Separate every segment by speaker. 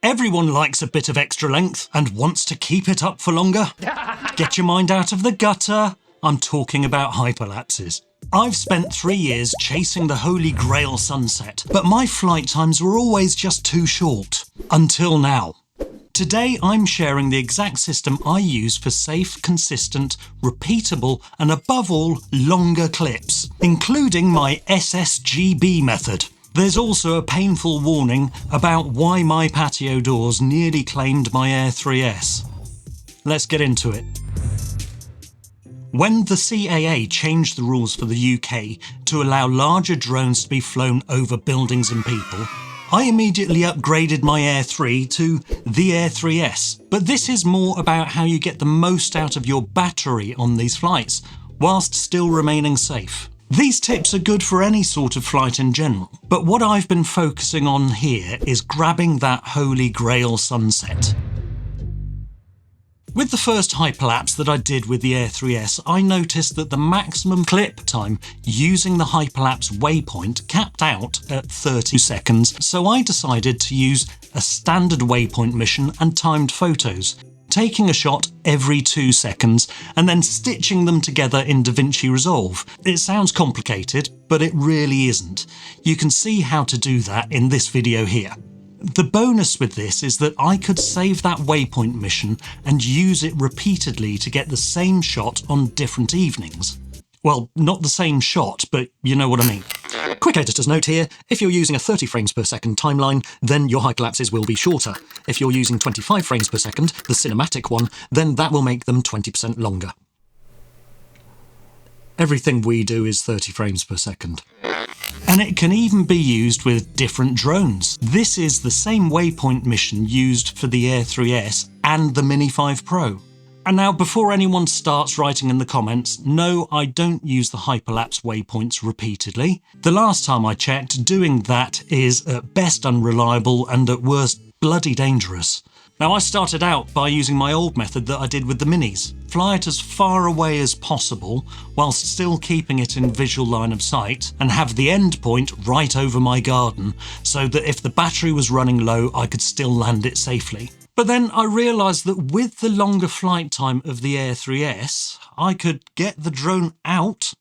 Speaker 1: Everyone likes a bit of extra length and wants to keep it up for longer. Get your mind out of the gutter. I'm talking about hyperlapses. I've spent 3 years chasing the holy grail sunset, but my flight times were always just too short. Until now. Today I'm sharing the exact system I use for safe, consistent, repeatable and above all, longer clips, including my SSGB method. There's also a painful warning about why my patio doors nearly claimed my Air 3S. Let's get into it. When the CAA changed the rules for the UK to allow larger drones to be flown over buildings and people, I immediately upgraded my Air 3 to the Air 3S. But this is more about how you get the most out of your battery on these flights, whilst still remaining safe. These tips are good for any sort of flight in general, but what I've been focusing on here is grabbing that holy grail sunset. With the first hyperlapse that I did with the Air 3S, I noticed that the maximum clip time using the hyperlapse waypoint capped out at 30 seconds, so I decided to use a standard waypoint mission and timed photos, taking a shot every 2 seconds and then stitching them together in DaVinci Resolve. It sounds complicated, but it really isn't. You can see how to do that in this video here. The bonus with this is that I could save that waypoint mission and use it repeatedly to get the same shot on different evenings. Well, not the same shot, but you know what I mean. Quick editor's note here, if you're using a 30 frames per second timeline, then your hyperlapses will be shorter. If you're using 25 frames per second, the cinematic one, then that will make them 20% longer. Everything we do is 30 frames per second. And it can even be used with different drones. This is the same waypoint mission used for the Air 3S and the Mini 5 Pro. And now, before anyone starts writing in the comments, no, I don't use the hyperlapse waypoints repeatedly. The last time I checked, doing that is at best unreliable and at worst bloody dangerous. Now, I started out by using my old method that I did with the Minis. Fly it as far away as possible, whilst still keeping it in visual line of sight, and have the end point right over my garden, so that if the battery was running low, I could still land it safely. But then I realised that with the longer flight time of the Air 3S, I could get the drone out,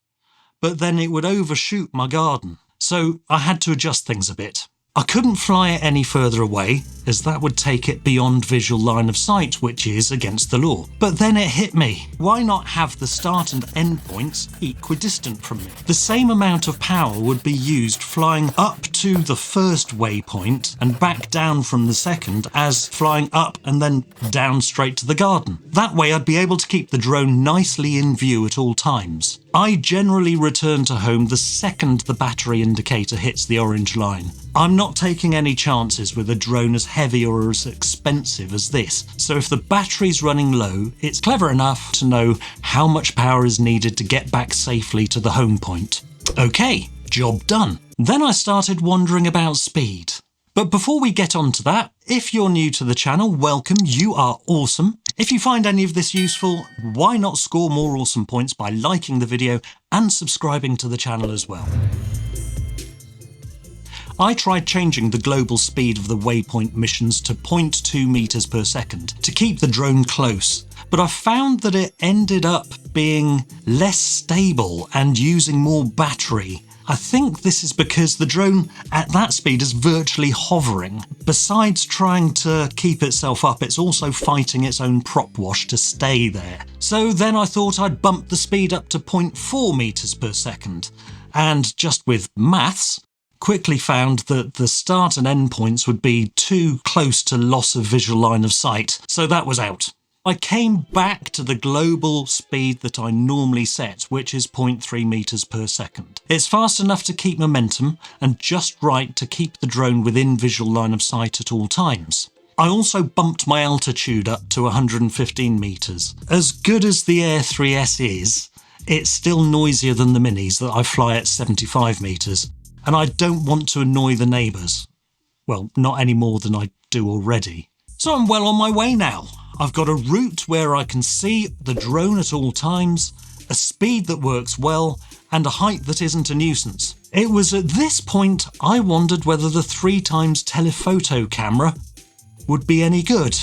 Speaker 1: but then it would overshoot my garden. So I had to adjust things a bit. I couldn't fly it any further away, as that would take it beyond visual line of sight, which is against the law. But then it hit me. Why not have the start and end points equidistant from me? The same amount of power would be used flying up to the first waypoint and back down from the second as flying up and then down straight to the garden. That way I'd be able to keep the drone nicely in view at all times. I generally return to home the second the battery indicator hits the orange line. I'm not taking any chances with a drone as heavy or as expensive as this, so if the battery's running low, it's clever enough to know how much power is needed to get back safely to the home point. Okay, job done. Then I started wondering about speed. But before we get on to that, if you're new to the channel, welcome, you are awesome. If you find any of this useful, why not score more awesome points by liking the video and subscribing to the channel as well. I tried changing the global speed of the waypoint missions to 0.2 meters per second to keep the drone close, but I found that it ended up being less stable and using more battery. I think this is because the drone at that speed is virtually hovering. Besides trying to keep itself up, it's also fighting its own prop wash to stay there. So then I thought I'd bump the speed up to 0.4 meters per second. And just with maths, quickly found that the start and end points would be too close to loss of visual line of sight, so that was out. I came back to the global speed that I normally set, which is 0.3 meters per second. It's fast enough to keep momentum and just right to keep the drone within visual line of sight at all times. I also bumped my altitude up to 115 meters. As good as the Air 3S is, it's still noisier than the Minis that I fly at 75 meters. And I don't want to annoy the neighbours. Well, not any more than I do already. So I'm well on my way now. I've got a route where I can see the drone at all times, a speed that works well, and a height that isn't a nuisance. It was at this point I wondered whether the 3x telephoto camera would be any good.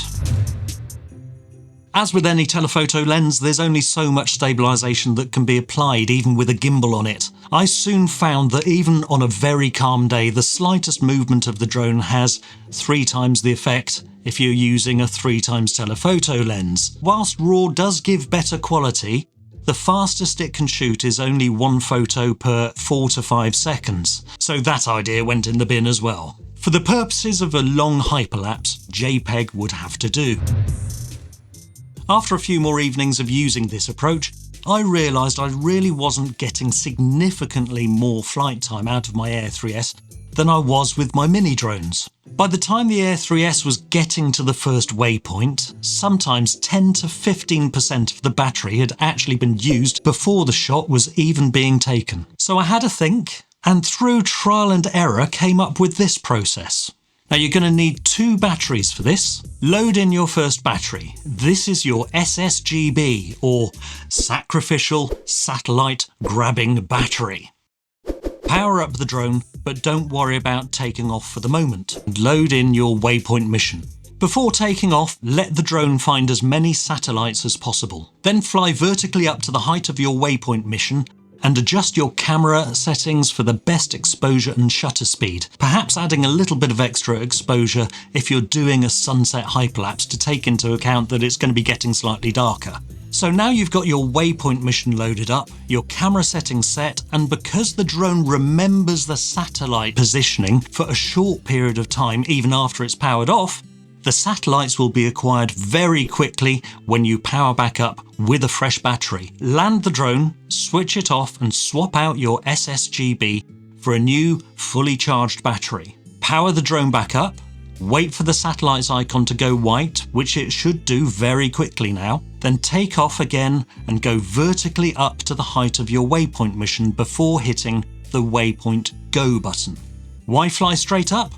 Speaker 1: As with any telephoto lens, there's only so much stabilisation that can be applied even with a gimbal on it. I soon found that even on a very calm day, the slightest movement of the drone has 3 times the effect if you're using a 3x telephoto lens. Whilst RAW does give better quality, the fastest it can shoot is only 1 photo per 4 to 5 seconds, so that idea went in the bin as well. For the purposes of a long hyperlapse, JPEG would have to do. After a few more evenings of using this approach, I realised I really wasn't getting significantly more flight time out of my Air 3S than I was with my mini drones. By the time the Air 3S was getting to the first waypoint, sometimes 10 to 15% of the battery had actually been used before the shot was even being taken. So I had a think, and through trial and error came up with this process. Now you're going to need 2 batteries for this. Load in your first battery. This is your SSGB, or Sacrificial Satellite Grabbing Battery. Power up the drone, but don't worry about taking off for the moment. Load in your waypoint mission. Before taking off, let the drone find as many satellites as possible. Then fly vertically up to the height of your waypoint mission and adjust your camera settings for the best exposure and shutter speed, perhaps adding a little bit of extra exposure if you're doing a sunset hyperlapse to take into account that it's going to be getting slightly darker. So now you've got your waypoint mission loaded up, your camera settings set, and because the drone remembers the satellite positioning for a short period of time even after it's powered off, the satellites will be acquired very quickly when you power back up with a fresh battery. Land the drone, switch it off and swap out your SSGB for a new fully charged battery. Power the drone back up, wait for the satellites icon to go white, which it should do very quickly now, then take off again and go vertically up to the height of your waypoint mission before hitting the waypoint go button. Why fly straight up?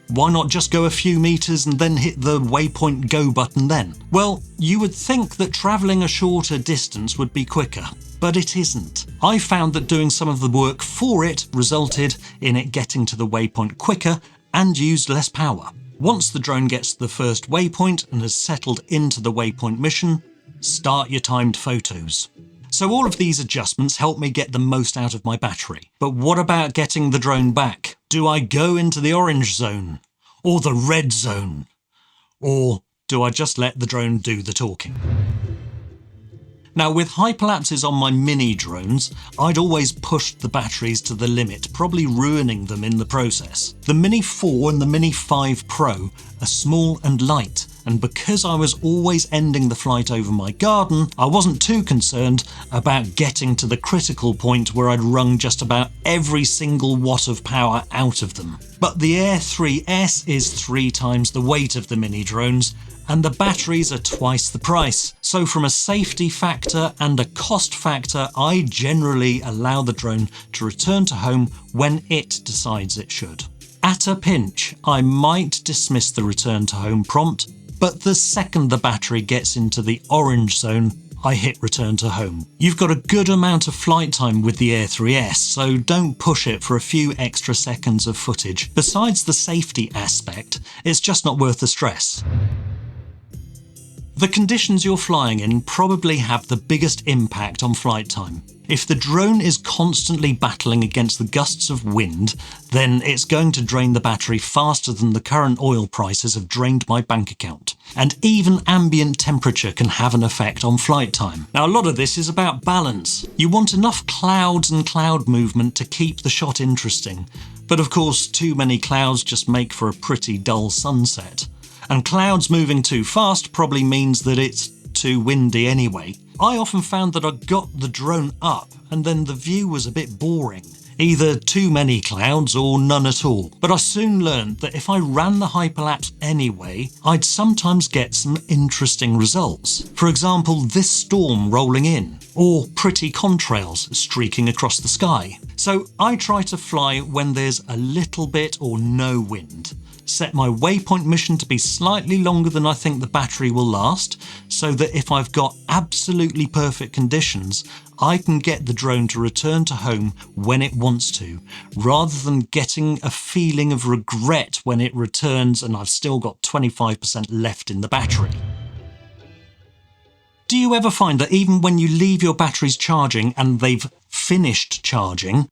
Speaker 1: Why not just go a few meters and then hit the waypoint go button then? Well, you would think that travelling a shorter distance would be quicker, but it isn't. I found that doing some of the work for it resulted in it getting to the waypoint quicker and used less power. Once the drone gets to the first waypoint and has settled into the waypoint mission, start your timed photos. So all of these adjustments help me get the most out of my battery. But what about getting the drone back? Do I go into the orange zone? Or the red zone? Or do I just let the drone do the talking? Now with hyperlapses on my mini drones, I'd always pushed the batteries to the limit, probably ruining them in the process. The Mini 4 and the Mini 5 Pro are small and light, and because I was always ending the flight over my garden, I wasn't too concerned about getting to the critical point where I'd wrung just about every single watt of power out of them. But the Air 3S is 3 times the weight of the mini drones, and the batteries are twice the price. So from a safety factor and a cost factor, I generally allow the drone to return to home when it decides it should. At a pinch, I might dismiss the return to home prompt, but the second the battery gets into the orange zone, I hit return to home. You've got a good amount of flight time with the Air 3S, so don't push it for a few extra seconds of footage. Besides the safety aspect, it's just not worth the stress. The conditions you're flying in probably have the biggest impact on flight time. If the drone is constantly battling against the gusts of wind, then it's going to drain the battery faster than the current oil prices have drained my bank account. And even ambient temperature can have an effect on flight time. Now, a lot of this is about balance. You want enough clouds and cloud movement to keep the shot interesting. But of course, too many clouds just make for a pretty dull sunset. And clouds moving too fast probably means that it's too windy anyway. I often found that I got the drone up and then the view was a bit boring. Either too many clouds or none at all. But I soon learned that if I ran the hyperlapse anyway, I'd sometimes get some interesting results. For example, this storm rolling in, or pretty contrails streaking across the sky. So I try to fly when there's a little bit or no wind. set my waypoint mission to be slightly longer than I think the battery will last, so that if I've got absolutely perfect conditions, I can get the drone to return to home when it wants to, rather than getting a feeling of regret when it returns and I've still got 25% left in the battery. Do you ever find that even when you leave your batteries charging and they've finished charging,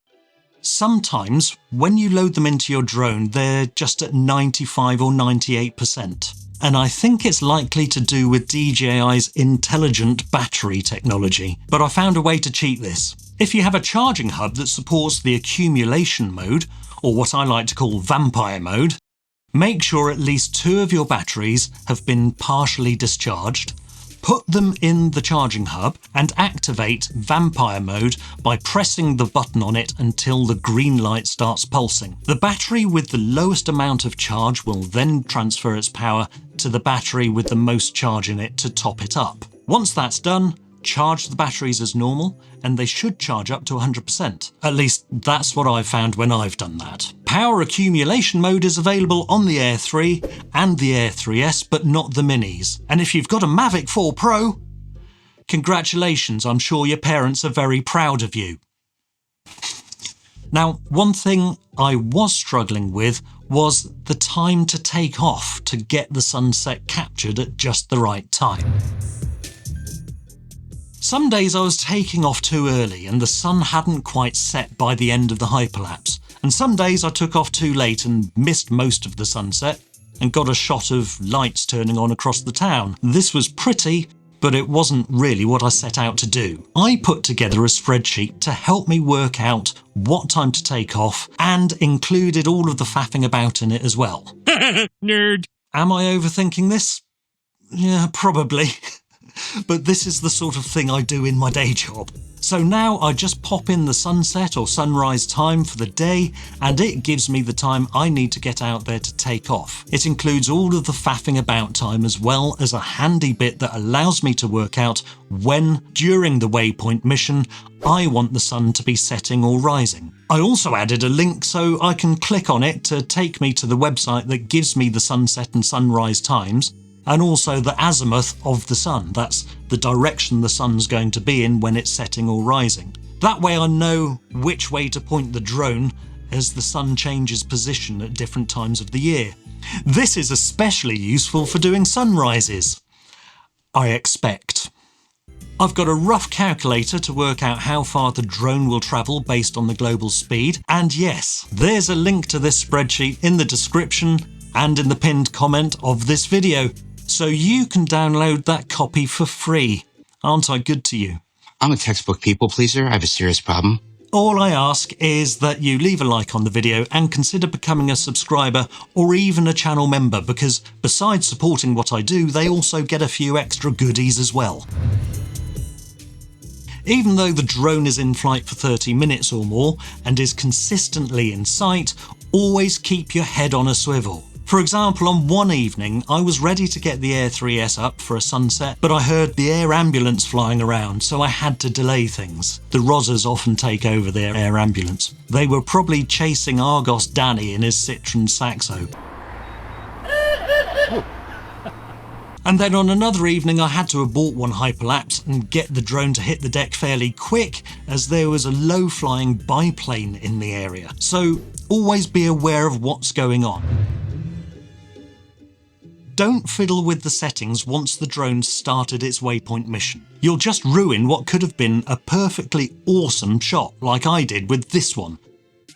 Speaker 1: sometimes when you load them into your drone, they're just at 95 or 98%. And I think it's likely to do with DJI's intelligent battery technology. But I found a way to cheat this. If you have a charging hub that supports the accumulation mode, or what I like to call vampire mode, make sure at least 2 of your batteries have been partially discharged. Put them in the charging hub and activate vampire mode by pressing the button on it until the green light starts pulsing. The battery with the lowest amount of charge will then transfer its power to the battery with the most charge in it to top it up. Once that's done, charge the batteries as normal and they should charge up to 100%. At least that's what I've found when I've done that. Power accumulation mode is available on the Air 3 and the Air 3S, but not the Minis. And if you've got a Mavic 4 Pro, congratulations, I'm sure your parents are very proud of you. Now, one thing I was struggling with was the time to take off to get the sunset captured at just the right time. Some days I was taking off too early and the sun hadn't quite set by the end of the hyperlapse, and some days I took off too late and missed most of the sunset and got a shot of lights turning on across the town. This was pretty, but it wasn't really what I set out to do. I put together a spreadsheet to help me work out what time to take off and included all of the faffing about in it as well. Nerd. Am I overthinking this? Yeah, probably. But this is the sort of thing I do in my day job. So now I just pop in the sunset or sunrise time for the day and it gives me the time I need to get out there to take off. It includes all of the faffing about time as well as a handy bit that allows me to work out when, during the waypoint mission, I want the sun to be setting or rising. I also added a link so I can click on it to take me to the website that gives me the sunset and sunrise times, and also the azimuth of the sun. That's the direction the sun's going to be in when it's setting or rising. That way I know which way to point the drone as the sun changes position at different times of the year. This is especially useful for doing sunrises, I expect. I've got a rough calculator to work out how far the drone will travel based on the global speed, and yes, there's a link to this spreadsheet in the description and in the pinned comment of this video, so you can download that copy for free. Aren't I good to you?
Speaker 2: I'm a textbook people pleaser. I have a serious problem.
Speaker 1: All I ask is that you leave a like on the video and consider becoming a subscriber or even a channel member, because besides supporting what I do, they also get a few extra goodies as well. Even though the drone is in flight for 30 minutes or more and is consistently in sight, always keep your head on a swivel. For example, on one evening, I was ready to get the Air 3S up for a sunset, but I heard the air ambulance flying around, so I had to delay things. The Rozzers often take over their air ambulance. They were probably chasing Argos Danny in his Citroen Saxo. And then on another evening I had to abort one hyperlapse and get the drone to hit the deck fairly quick, as there was a low-flying biplane in the area. So always be aware of what's going on. Don't fiddle with the settings once the drone started its waypoint mission. You'll just ruin what could have been a perfectly awesome shot, like I did with this one.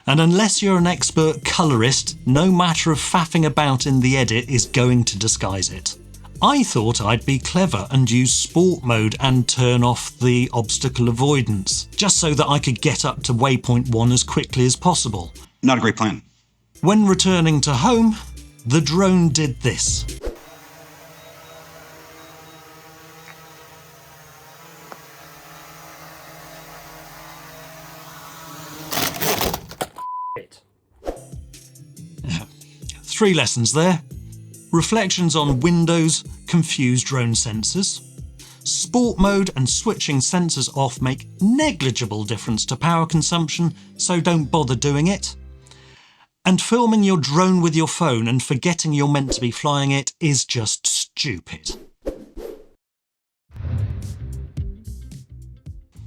Speaker 1: And unless you're an expert colorist, no matter of faffing about in the edit is going to disguise it. I thought I'd be clever and use sport mode and turn off the obstacle avoidance, just so that I could get up to waypoint 1 as quickly as possible.
Speaker 3: Not a great plan.
Speaker 1: When returning to home, the drone did this. Three lessons there. Reflections on windows confuse drone sensors. Sport mode and switching sensors off make negligible difference to power consumption, so don't bother doing it. And filming your drone with your phone and forgetting you're meant to be flying it is just stupid.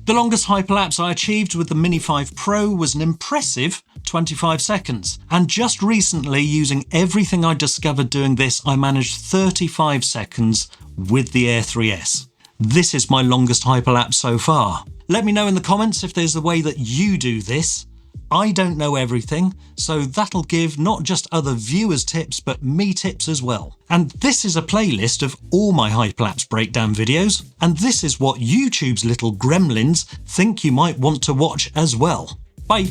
Speaker 1: The longest hyperlapse I achieved with the Mini 5 Pro was an impressive 25 seconds. And just recently, using everything I discovered doing this, I managed 35 seconds with the Air 3S. This is my longest hyperlapse so far. Let me know in the comments if there's a way that you do this. I don't know everything, so that'll give not just other viewers tips, but me tips as well. And this is a playlist of all my hyperlapse breakdown videos, and this is what YouTube's little gremlins think you might want to watch as well. Bye!